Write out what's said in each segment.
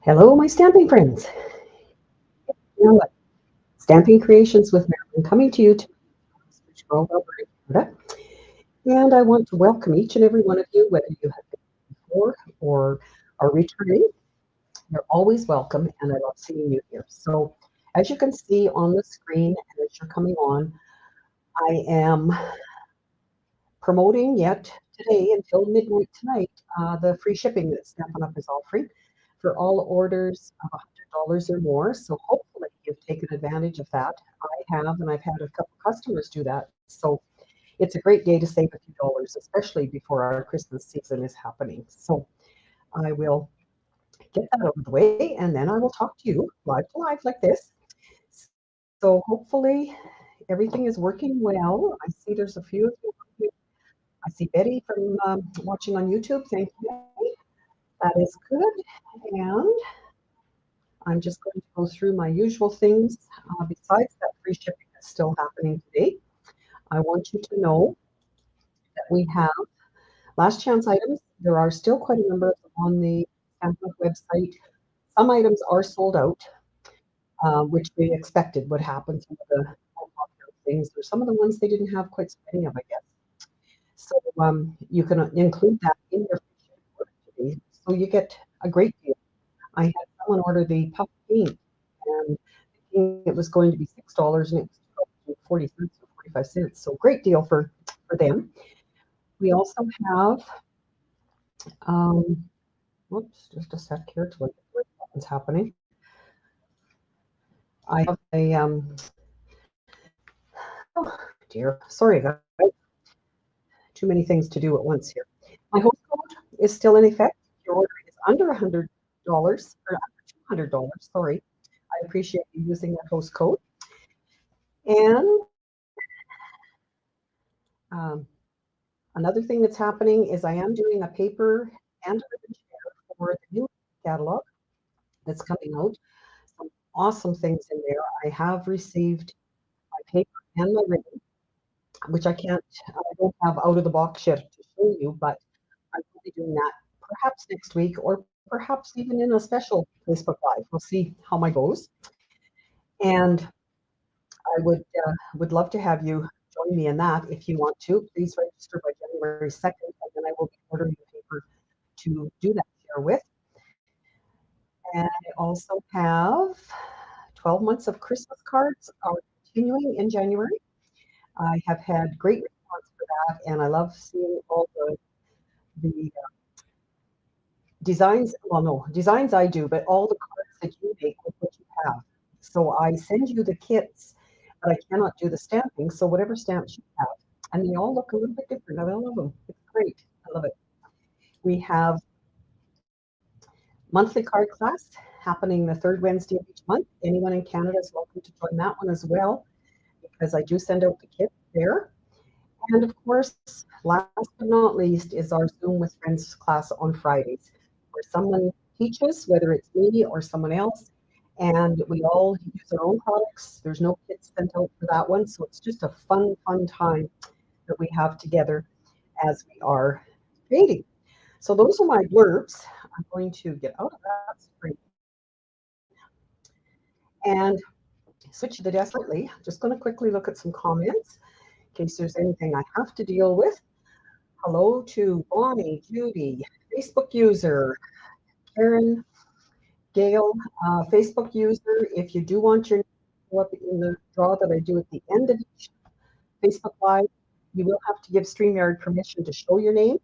Hello, my stamping friends. Now, Stamping Creations with Marilyn coming to you to Grove, Alberta, Canada. And I want to welcome each and every one of you, whether you have been before or are returning. You're always welcome, and I love seeing you here. So, as you can see on the screen, and as you're coming on, I am promoting yet today until midnight tonight the free shipping that Stampin' Up is offering for all orders of $100 or more. So hopefully you've taken advantage of that. I have, and I've had a couple customers do that. So it's a great day to save a few dollars, especially before our Christmas season is happening. So I will get that out of the way, and then I will talk to you live to live like this. So hopefully everything is working well. I see there's a few of you. I see Betty from watching on YouTube. Thank you. That is good. And I'm just going to go through my usual things. Besides that, free shipping is still happening today. I want you to know that we have last chance items. There are still quite a number on the Stampin' Up website. Some items are sold out, which we expected would happen. Some of the more popular things, or some of the ones they didn't have quite so many of, I guess. So you can include that in your free shipping order today. So you get a great deal. I had someone order the puff paint, and thinking it was going to be $6, and it was 40 cents or 45 cents. So great deal for them. We also have, um, whoops, just a sec here to look at what's happening. I have a, oh dear, sorry guys, too many things to do at once here. My host code is still in effect. Your order is under $100 or under $200. Sorry, I appreciate you using that host code. And um, another thing that's happening is I am doing a paper and a ribbon share for the new catalog that's coming out. Some awesome things in there. I have received my paper and my ribbon, which I don't have out of the box yet to show you, but I'm going to be doing that perhaps next week or perhaps even in a special Facebook Live. We'll see how my goes. And I would love to have you join me in that if you want to. Please register by January 2nd, and then I will be ordering the paper to do that share with. And I also have 12 months of Christmas cards are continuing in January. I have had great response for that, and I love seeing all the designs. Well, no, designs I do, but all the cards that you make with what you have. So I send you the kits, but I cannot do the stamping. So whatever stamps you have, and they all look a little bit different. I love them. It's great. I love it. We have monthly card class happening the third Wednesday of each month. Anyone in Canada is welcome to join that one as well, because I do send out the kit there. And of course, last but not least is our Zoom with Friends class on Fridays, where someone teaches, whether it's me or someone else, and we all use our own products. There's no kits sent out for that one, so it's just a fun time that we have together as we are creating. So those are my blurbs. I'm going to get out of that screen and switch to the desk slightly. Just going to quickly look at some comments in case there's anything I have to deal with. Hello to Bonnie, Judy, Facebook user, Karen, Gail, Facebook user. If you do want your name to go up in the draw that I do at the end of each Facebook Live, you will have to give StreamYard permission to show your name.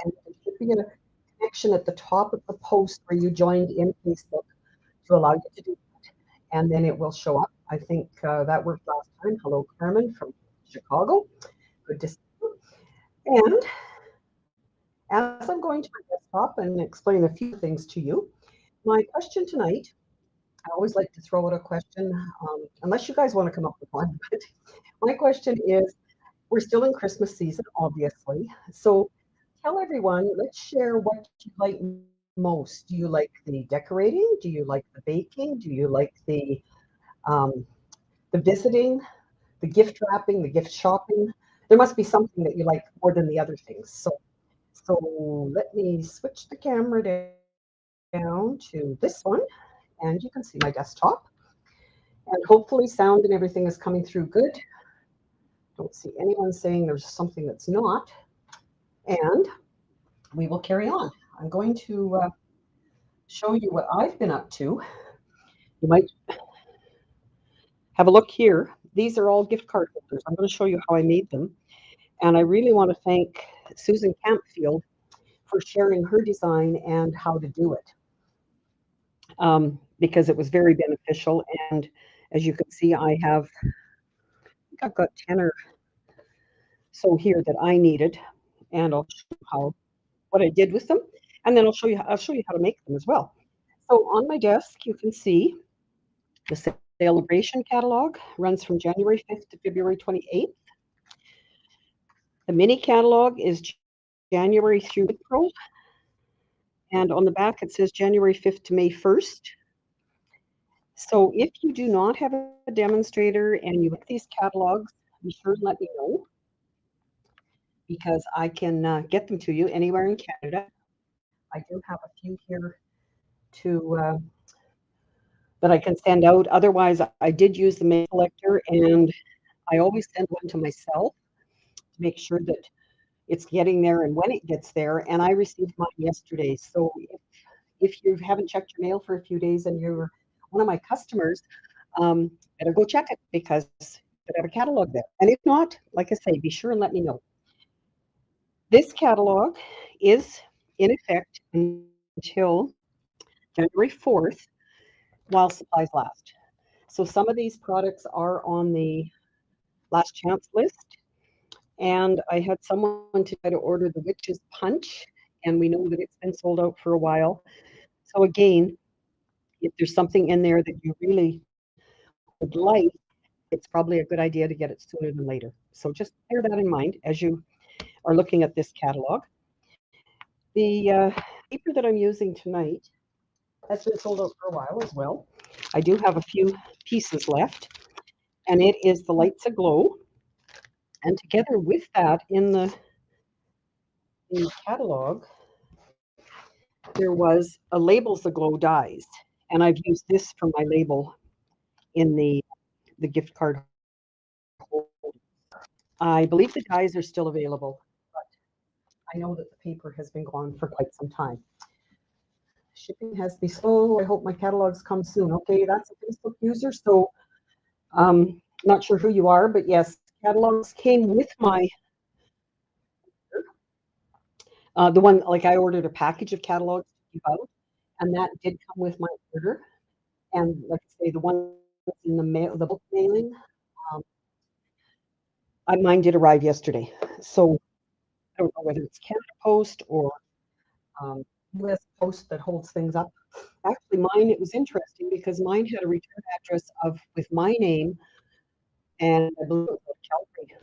And there should be a connection at the top of the post where you joined in Facebook to allow you to do that. And then it will show up. I think that worked last time. Hello, Carmen from Chicago. Good to see you. And as I'm going to my desktop and explain a few things to you, my question tonight, I always like to throw out a question, unless you guys want to come up with one, but my question is, we're still in Christmas season, obviously. So tell everyone, let's share what you like most. Do you like the decorating? Do you like the baking? Do you like um, the visiting, the gift wrapping, the gift shopping? There must be something that you like more than the other things. So let me switch the camera down down to this one, and you can see my desktop. And hopefully sound and everything is coming through good. Don't see anyone saying there's something that's not. And we will carry on. I'm going to show you what I've been up to. You might have a look here. These are all gift card holders. I'm going to show you how I made them. And I really want to thank Susan Campfield for sharing her design and how to do it, because it was very beneficial. And as you can see, I've got 10 or so here that I needed, and I'll show you what I did with them, and then I'll show you how to make them as well. So on my desk, you can see the celebration catalog runs from January 5th to February 28th. The mini catalog is January through April, and on the back it says January 5th to May 1st. So if you do not have a demonstrator and you like these catalogs, be sure and let me know, because I can get them to you anywhere in Canada. I do have a few here to that I can send out. Otherwise, I did use the mail collector, and I always send one to myself to make sure that it's getting there and when it gets there. And I received mine yesterday. So if you haven't checked your mail for a few days and you're one of my customers, better go check it, because you have a catalog there. And if not, like I say, be sure and let me know. This catalog is in effect until January 4th, while supplies last. So some of these products are on the last chance list. And I had someone to try to order the Witch's Punch, and we know that it's been sold out for a while. So again, if there's something in there that you really would like, it's probably a good idea to get it sooner than later. So just bear that in mind as you are looking at this catalog. The paper that I'm using tonight has been sold out for a while as well. I do have a few pieces left, and it is the Lights Aglow. And together with that, in the catalog, there was a Labels Aglow dies, and I've used this for my label in the gift card holder. I believe the dies are still available, but I know that the paper has been gone for quite some time. Shipping has been slow. I hope my catalogs come soon. Okay, that's a Facebook user, so not sure who you are, but yes, catalogs came with my the one, like I ordered a package of catalogs to give out, and that did come with my order. And like I say, the one in the mail, the bulk mailing, um, mine did arrive yesterday. So I don't know whether it's Canada Post or US Post that holds things up. Actually, mine, it was interesting because mine had a return address with my name, and I believe it was Calgary.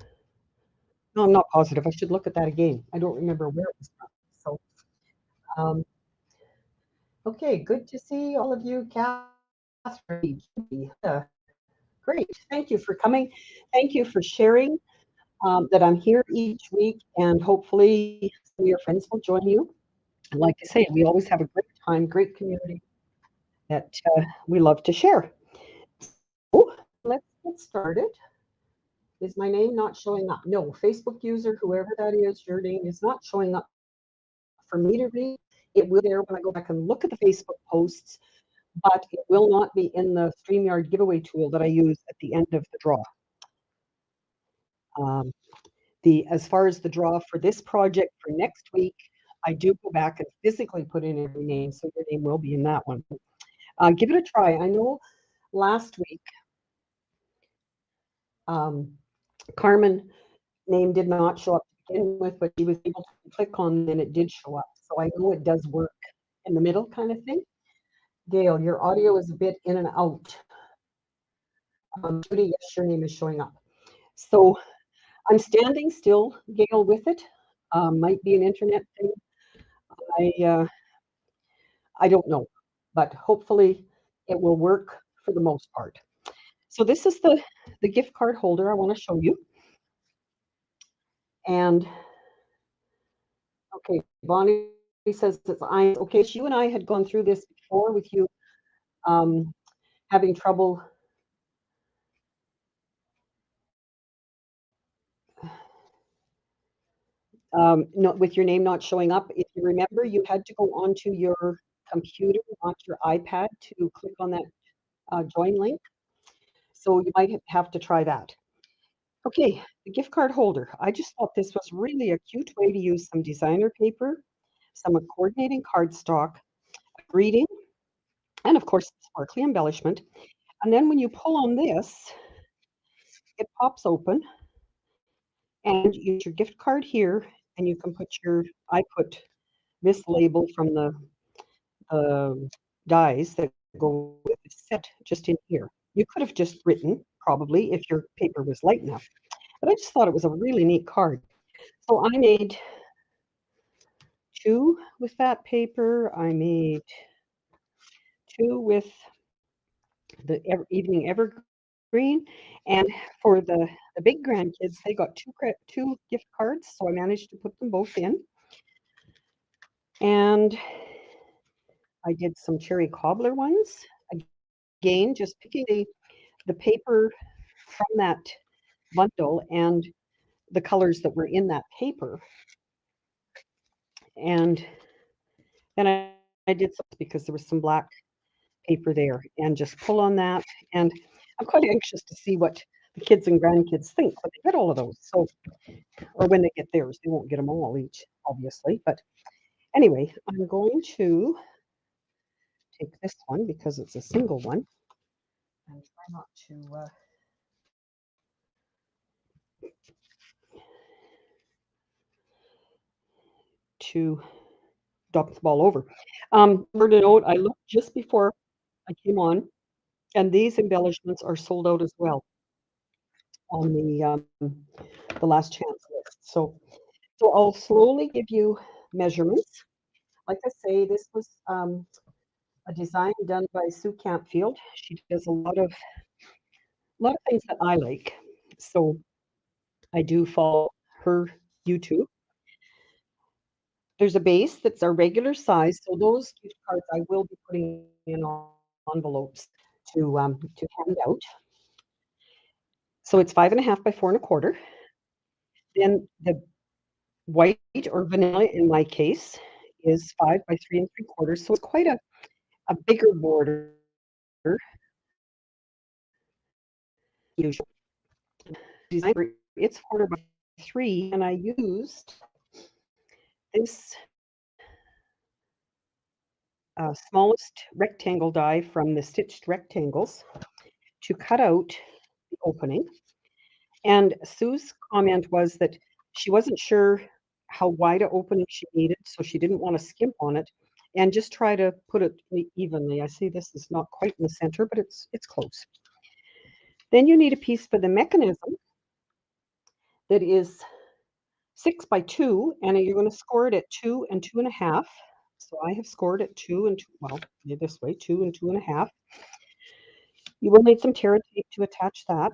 No, I'm not positive. I should look at that again. I don't remember where it was from. So, okay, good to see all of you, Catherine. Great. Thank you for coming. Thank you for sharing that I'm here each week, and hopefully some of your friends will join you. And like I say, we always have a great time, great community that we love to share. So let's get started. Is my name not showing up? No, Facebook user, whoever that is, your name is not showing up for me to read. It will be there when I go back and look at the Facebook posts, but it will not be in the StreamYard giveaway tool that I use at the end of the draw. As far as the draw for this project for next week, I do go back and physically put in every name, so your name will be in that one. Give it a try. I know last week, Carmen name did not show up to begin with, but she was able to click on and it did show up. So I know it does work in the middle kind of thing. Gail, your audio is a bit in and out. Judy, yes, your name is showing up. So I'm standing still, Gail, with it. Might be an internet thing. I don't know, but hopefully it will work for the most part. So this is the gift card holder I want to show you. And okay, Bonnie says it's I. Okay, so you and I had gone through this before with you um, having trouble. Not with your name not showing up. If you remember, you had to go onto your computer, onto your iPad to click on that join link. So you might have to try that. Okay, the gift card holder. I just thought this was really a cute way to use some designer paper, some coordinating cardstock, greeting, and of course, sparkly embellishment. And then when you pull on this, it pops open and you use your gift card here, and you can put your, I put this label from the dies that go with the set just in here. You could have just written, probably, if your paper was light enough. But I just thought it was a really neat card. So I made two with that paper. I made two with the Evening Evergreen. And for the big grandkids, they got two gift cards. So I managed to put them both in. And I did some cherry cobbler ones. Again, just picking the paper from that bundle and the colors that were in that paper. And then I did some because there was some black paper there, and just pull on that. And I'm quite anxious to see what the kids and grandkids think when they get all of those. So, or when they get theirs, they won't get them all each, obviously. But anyway, I'm going to take this one because it's a single one, and try not to dump the ball over. For the note, I looked just before I came on, and these embellishments are sold out as well on the last chance list. So I'll slowly give you measurements. Like I say, this was a design done by Sue Campfield. She does a lot of things that I like. So I do follow her YouTube. There's a base that's a regular size. So those gift cards I will be putting in envelopes to hand out. So it's 5.5 by 4.25. Then the white or vanilla in my case is 5 by 3 3/4. So it's quite a bigger border usually. Design it's 1/4 by 3, and I used this smallest rectangle die from the stitched rectangles to cut out the opening. And Sue's comment was that she wasn't sure how wide an opening she needed, so she didn't want to skimp on it and just try to put it evenly. I see this is not quite in the center, but it's close. Then you need a piece for the mechanism that is 6 by 2, and you're going to score it at 2 and 2.5. So I have scored at 2 and 2, well, this way, 2 and 2.5. You will need some Terra tape to attach that.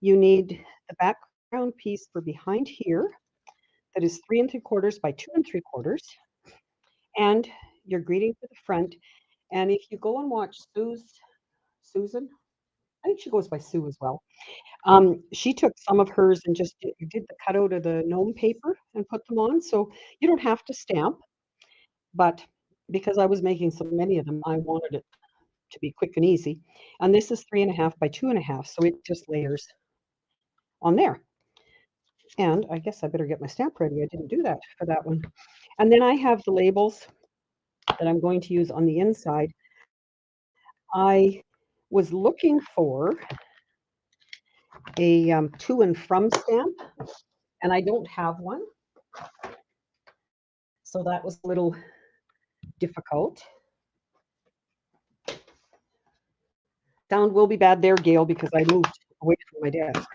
You need the background piece for behind here that is 3 3/4 by 2 3/4, and your greeting for the front. And if you go and watch Susan, I think she goes by Sue as well. She took some of hers and just did the cutout of the gnome paper and put them on. So you don't have to stamp, but because I was making so many of them, I wanted it to be quick and easy. And this is 3.5 by 2.5, so it just layers on there. And I guess I better get my stamp ready. I didn't do that for that one. And then I have the labels that I'm going to use on the inside. I was looking for a to and from stamp, and I don't have one. So that was a little difficult. Sound will be bad there, Gail, because I moved away from my desk.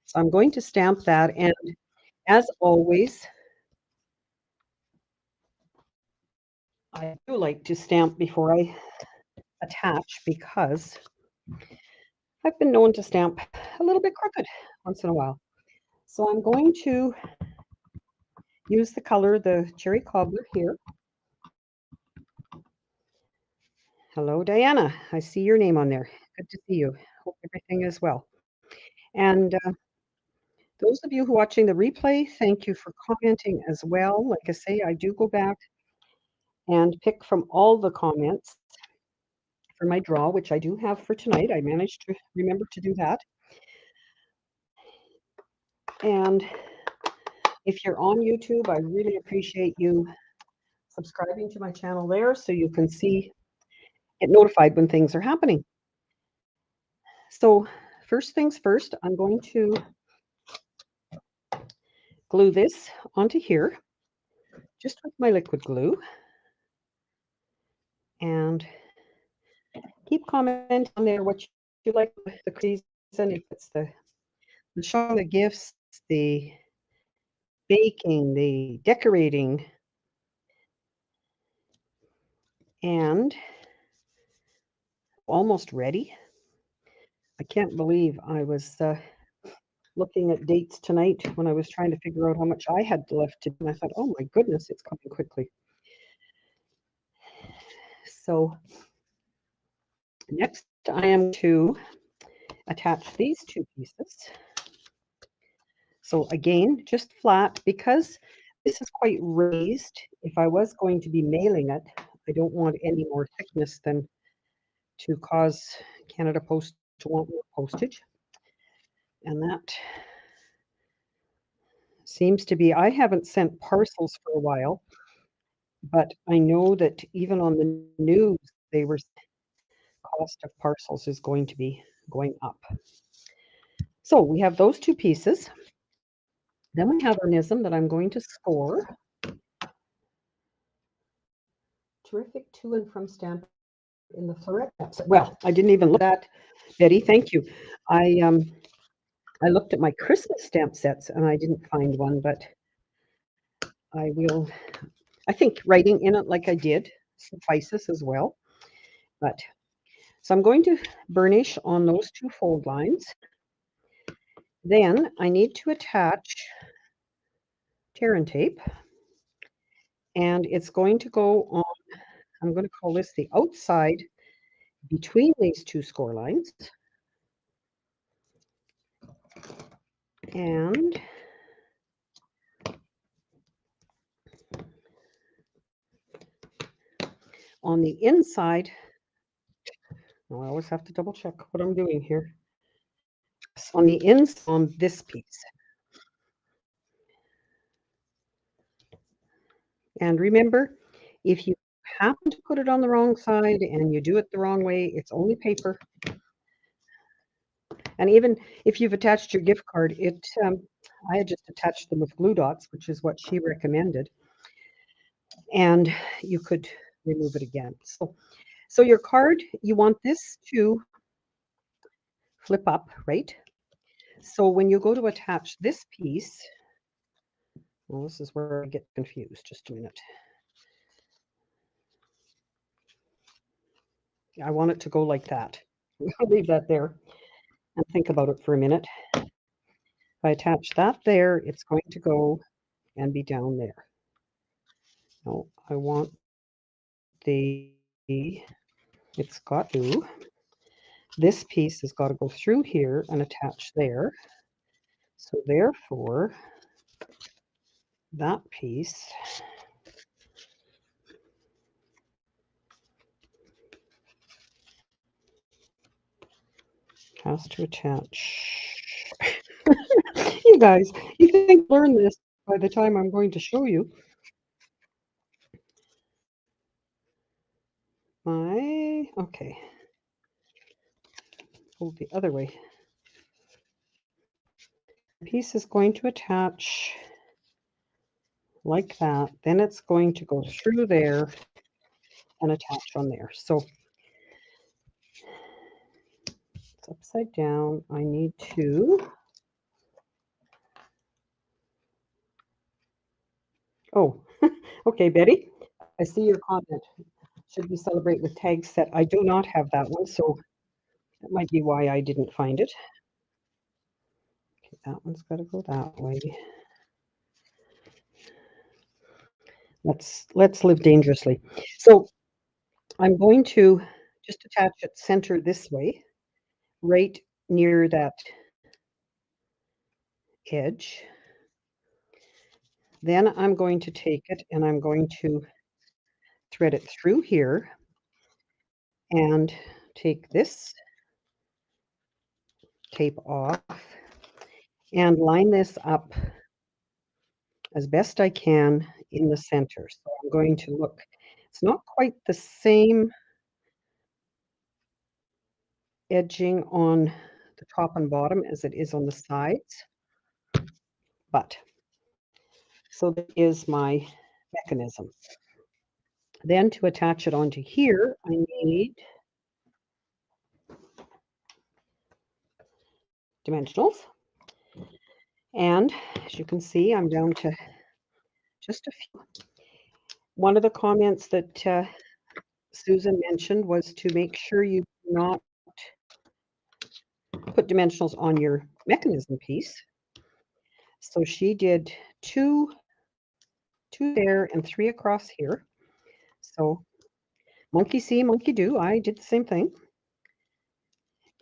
So I'm going to stamp that, and as always, I do like to stamp before I attach because I've been known to stamp a little bit crooked once in a while. So I'm going to use the color, the cherry cobbler here. Hello, Diana. I see your name on there. Good to see you. Hope everything is well. And those of you who are watching the replay, thank you for commenting as well. Like I say, I do go back and pick from all the comments for my draw, which I do have for tonight. I managed to remember to do that. And if you're on YouTube, I really appreciate you subscribing to my channel there so you can get notified when things are happening. So first things first, I'm going to glue this onto here just with my liquid glue. And keep commenting on there what you like with the crease, and if it's the showing the gifts, the baking, the decorating, and almost ready. I can't believe I was looking at dates tonight when I was trying to figure out how much I had left to do, and I thought, oh my goodness, it's coming quickly. So next I am to attach these two pieces. So again, just flat, because this is quite raised. If I was going to be mailing it, I don't want any more thickness than to cause Canada Post to want more postage. And that seems to be, I haven't sent parcels for a while, but I know that even on the news, they were cost of parcels is going to be going up. So we have those two pieces. Then we have our NISM that I'm going to score. Terrific to and from Stampin' in the floret. Well, I didn't even look at that, Betty. Thank you. I looked at my Christmas stamp sets and I didn't find one, but I will. I think writing in it like I did suffices as well. But so I'm going to burnish on those two fold lines. Then I need to attach tear and tape, and it's going to go on. I'm going to call this the outside between these two score lines. And on the inside, I always have to double check what I'm doing here. So on the inside on this piece. And remember, if you happen to put it on the wrong side and you do it the wrong way, it's only paper. And even if you've attached your gift card, I had just attached them with glue dots, which is what she recommended. And you could remove it again. So your card, you want this to flip up, right? So when you go to attach this piece, well, this is where I get confused. Just a minute. I want it to go like that. I'll leave that there and think about it for a minute. If I attach that there, it's going to go and be down there. No, I want it's got to, this piece has got to go through here and attach there. So therefore, that piece has to attach. You guys, you can learn this by the time I'm going to show you. Okay. Hold the other way. The piece is going to attach like that. Then it's going to go through there and attach on there. So it's upside down. I need to. Oh, okay, Betty. I see your comment. Should we celebrate with tag set? I do not have that one, so that might be why I didn't find it. Okay, that one's got to go that way. Let's live dangerously. So I'm going to just attach it center this way, right near that edge. Then I'm going to take it and I'm going to thread it through here and take this tape off and line this up as best I can in the center. So I'm going to look, it's not quite the same edging on the top and bottom as it is on the sides, but so that is my mechanism. Then to attach it onto here, I need dimensionals. And as you can see, I'm down to just a few. One of the comments that Susan mentioned was to make sure you do not put dimensionals on your mechanism piece. So she did two there and 3 across here. So monkey see, monkey do. I did the same thing.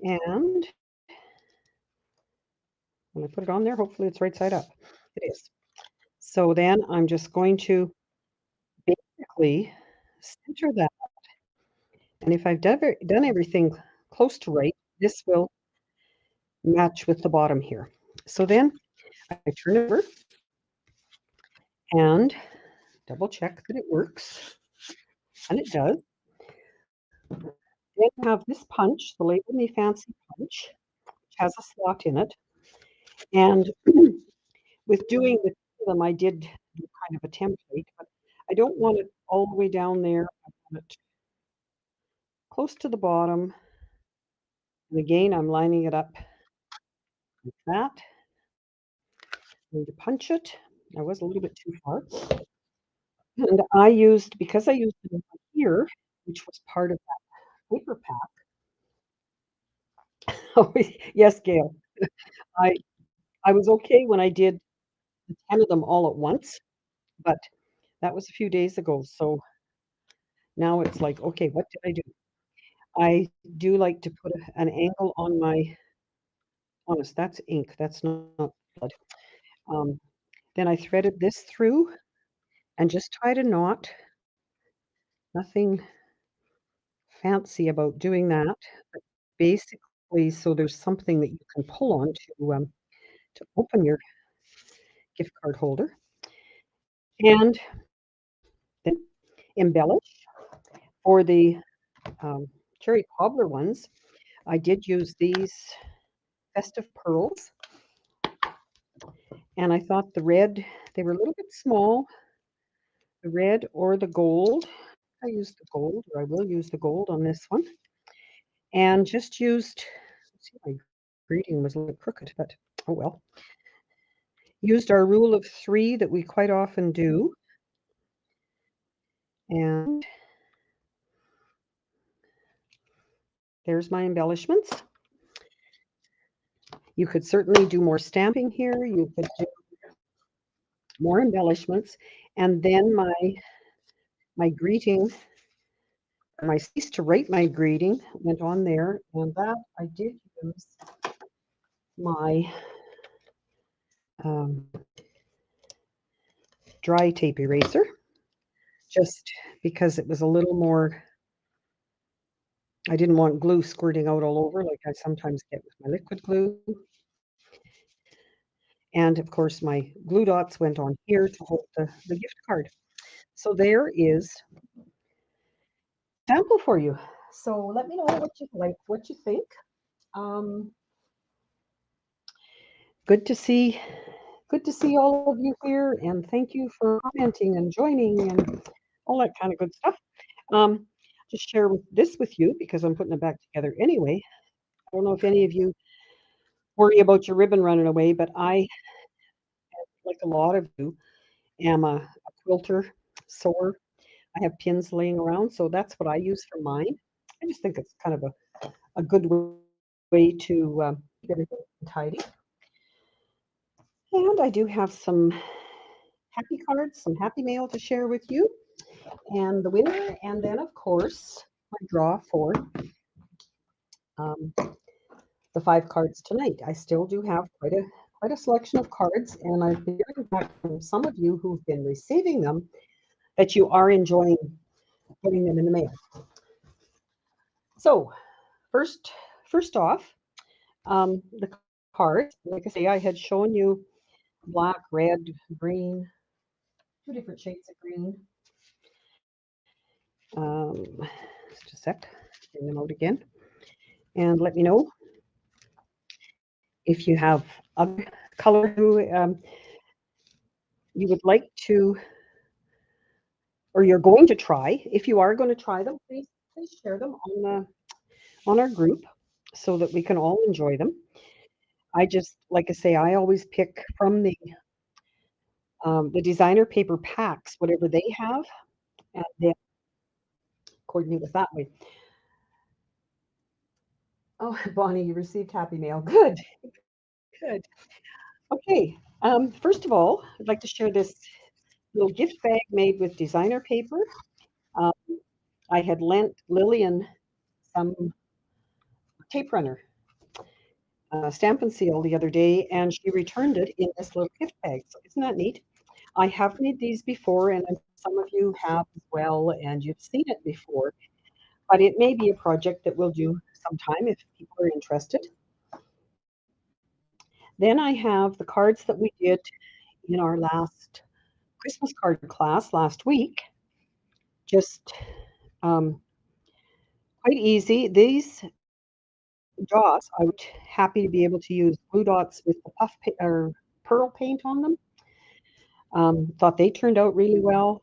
And when I put it on there, hopefully it's right side up. It is. So then I'm just going to basically center that. And if I've done everything close to right, this will match with the bottom here. So then I turn it over and double check that it works. And it does. Then I have this punch, the Label Me Fancy punch, which has a slot in it. And with doing with them, I did do kind of a template, but I don't want it all the way down there. I want it close to the bottom. And again, I'm lining it up like that. I'm going to punch it. I was a little bit too far. And I used, because I used it here, which was part of that paper pack. Oh, yes, Gail. I I was okay when I did 10 of them all at once, but that was a few days ago. So now it's like, okay, what did I do? I do like to put an angle on my, honest, that's ink, that's not blood. Then I threaded this through and just tied a knot. Nothing fancy about doing that, but basically, so there's something that you can pull on to open your gift card holder. And then embellish. For the cherry cobbler ones, I did use these festive pearls. And I thought the red, they were a little bit small, the red or the gold. I used the gold, or I will use the gold on this one. And just used, let's see, my greeting was a little crooked, but oh well. Used our rule of 3 that we quite often do. And there's my embellishments. You could certainly do more stamping here. You could do more embellishments. And then my greeting, my space to write my greeting went on there. And that I did use my dry tape eraser, just because it was a little more, I didn't want glue squirting out all over like I sometimes get with my liquid glue. And of course, my glue dots went on here to hold the gift card. So there is a sample for you. So let me know what you like, what you think. Good to see all of you here, and thank you for commenting and joining and all that kind of good stuff. Just share this with you because I'm putting it back together anyway. I don't know if any of you worry about your ribbon running away, but I, like a lot of you, am a quilter, sewer. I have pins laying around, so that's what I use for mine. I just think it's kind of a good way to get everything tidy. And I do have some happy cards, some happy mail to share with you, and the winner, and then of course my draw for um, the 5 cards tonight. I still do have quite a selection of cards, and I've been hearing back from some of you who've been receiving them that you are enjoying getting them in the mail. So first off, the cards. Like I say, I had shown you black, red, green, 2 different shades of green. Just a sec, bring them out again, and let me know if you have other color you would like to, or you're going to try. If you are going to try them, please share them on our group so that we can all enjoy them. I just, like I say, I always pick from the designer paper packs, whatever they have, and then coordinate with that way. Oh, Bonnie, you received happy mail. Good, good. Okay. First of all, I'd like to share this little gift bag made with designer paper. Um, I had lent Lillian some tape runner, Stampin' Seal the other day, and she returned it in this little gift bag. So isn't that neat? I have made these before, and some of you have as well, and you've seen it before. But it may be a project that we'll do sometime if people are interested. Then I have the cards that we did in our last Christmas card class last week. Just quite easy. These dots, I was happy to be able to use blue dots with the puff or pearl paint on them. Thought they turned out really well.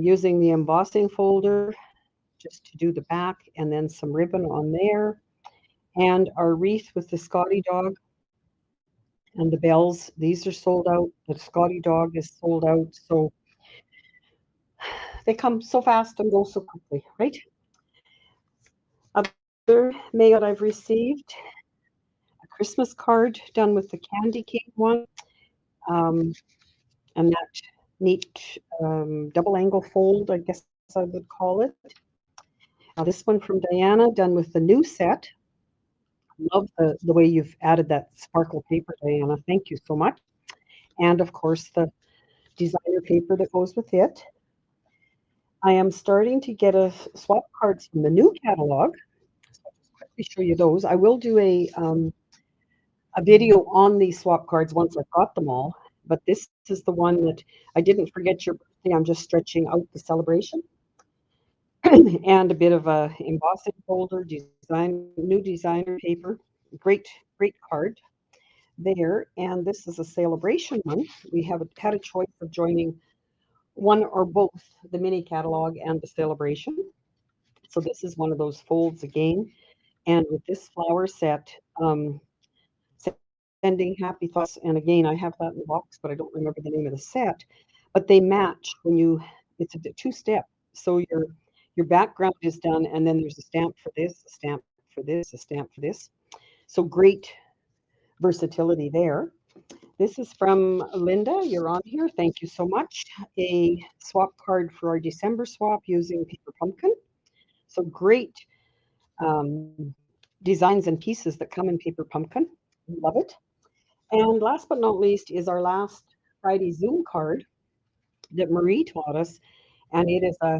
Using the embossing folder just to do the back, and then some ribbon on there. And our wreath with the Scotty dog and the bells. These are sold out. The Scotty dog is sold out. So they come so fast and go so quickly, right? Other mail I've received, a Christmas card done with the candy cane one, and that neat double angle fold, I guess I would call it. This one from Diana, done with the new set. Love the way you've added that sparkle paper, Diana. Thank you so much. And of course, the designer paper that goes with it. I am starting to get a swap cards from the new catalog. So I'll just quickly show you those. I will do a video on these swap cards once I've got them all. But this is the one that I didn't forget your birthday. I'm just stretching out the celebration. And a bit of a embossing folder, new designer paper. Great card there. And this is a celebration one. We have had a choice of joining one or both the mini catalog and the celebration. So this is one of those folds again. And with this flower set, sending happy thoughts. And again, I have that in the box, but I don't remember the name of the set. But they match when it's a 2-step. So your background is done, and then there's a stamp for this, a stamp for this, a stamp for this. So great versatility there. This is from Linda. You're on here. Thank you so much. A swap card for our December swap using paper pumpkin. So great designs and pieces that come in paper pumpkin. Love it. And last but not least is our last Friday Zoom card that Marie taught us. And it is a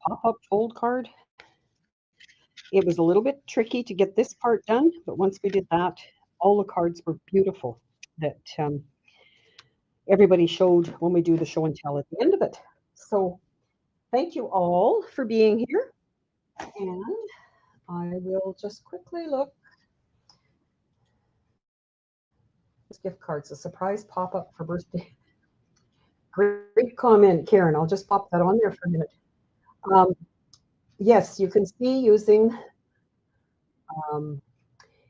pop-up fold card. It was a little bit tricky to get this part done, but once we did that, all the cards were beautiful that everybody showed when we do the show and tell at the end of it. So thank you all for being here. And I will just quickly look. Gift cards, a surprise pop-up for birthday. Great comment, Karen. I'll just pop that on there for a minute. Yes, you can see using,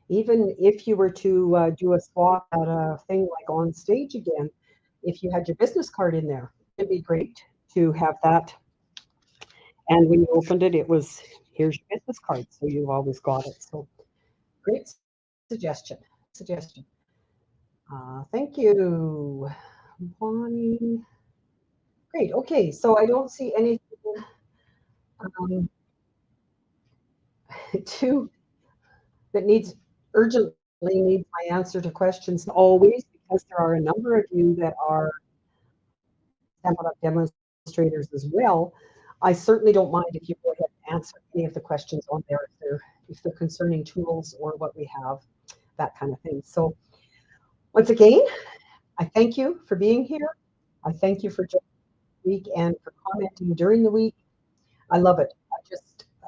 even if you were to do a swap at a thing like on stage again, if you had your business card in there, it'd be great to have that. And when you opened it, it was, here's your business card. So you've always got it. So great suggestion. Thank you. Bonnie. Great. Okay, so I don't see anything um, to that needs urgently needs my answer to questions always because there are a number of you that are Stampin' Up demonstrators as well. I certainly don't mind if you go ahead and answer any of the questions on there if they're concerning tools or what we have, that kind of thing. So once again, I thank you for being here. I thank you for joining the week and for commenting during the week. I love it.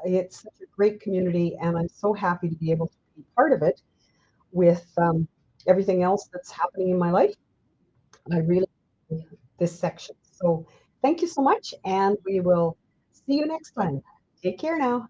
It's such a great community, and I'm so happy to be able to be part of it with everything else that's happening in my life. I really like this section. So thank you so much, and we will see you next time. Take care now.